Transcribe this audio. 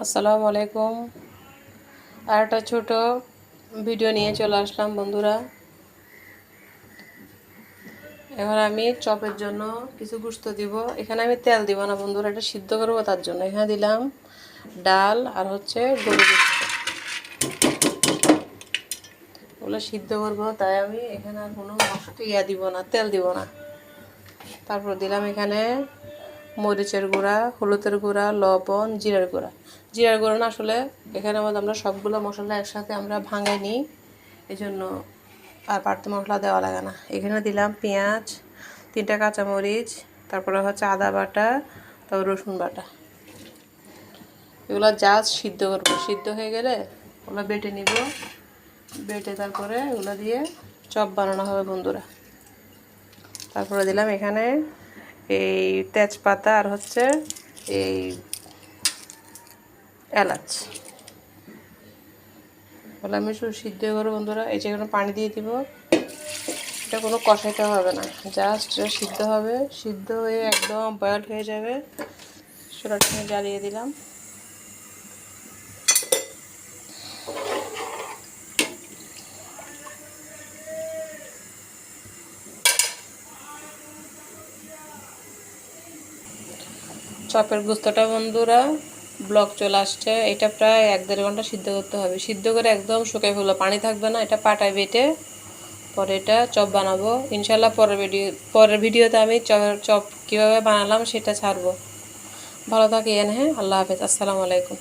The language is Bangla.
আসসালামু আলাইকুম। আর একটা ছোট ভিডিও নিয়ে চলে আসলাম বন্ধুরা। এবার আমি চপের জন্য কিছু গোশত দিব। এখানে আমি তেল দিব না বন্ধুরা, এটা সিদ্ধ করবো তার জন্য। এখানে দিলাম ডাল আর হচ্ছে গরু গোশত, ওগুলো সিদ্ধ করবো, তাই আমি এখানে আর কোনো দিব না, তেল দিব না। তারপর দিলাম এখানে মরিচের গুঁড়া, হলুদের গুঁড়া, লবণ, জিরার গুঁড়া। জিরার গুঁড়া না, আসলে এখানে আমরা সবগুলো মশলা একসাথে আমরা ভাঙাই নিই, এই জন্য আর বাড়তি মশলা দেওয়া লাগে না। এখানে দিলাম পেঁয়াজ, 3টা কাঁচামরিচ, তারপরে হচ্ছে আদা বাটা, তারপর রসুন বাটা। এগুলো জাস্ট সিদ্ধ করবো, সিদ্ধ হয়ে গেলে ওগুলো বেটে নিব, বেটে তারপরে এগুলো দিয়ে চপ বানানো হবে বন্ধুরা। তারপরে দিলাম এখানে এই তেজপাতা আর হচ্ছে এই এলাচ। বলে আমি শুধু সিদ্ধ করবো বন্ধুরা। এই যে এখানে পানি দিয়ে দিব, এটা কোনো কষাইতে হবে না, জাস্ট সিদ্ধ হবে। সিদ্ধ হয়ে একদম বয়েল হয়ে যাবে, সেটাকে জ্বালিয়ে দিলাম। চপের গোস্তটা বন্ধুরা ব্লক চলে আসছে। এটা প্রায় 1-1.5 ঘন্টা সিদ্ধ করতে হবে। সিদ্ধ করে একদম শুকাই ফেলবো, পানি থাকবে না। এটা পাটায় বেটে পরে এটা চপ বানাবো ইনশাল্লাহ। পরের ভিডিওতে আমি চপ কীভাবে বানালাম সেটা ছাড়বো। ভালো থাকেন, হ্যাঁ, আল্লাহ হাফেজ, আসসালামু আলাইকুম।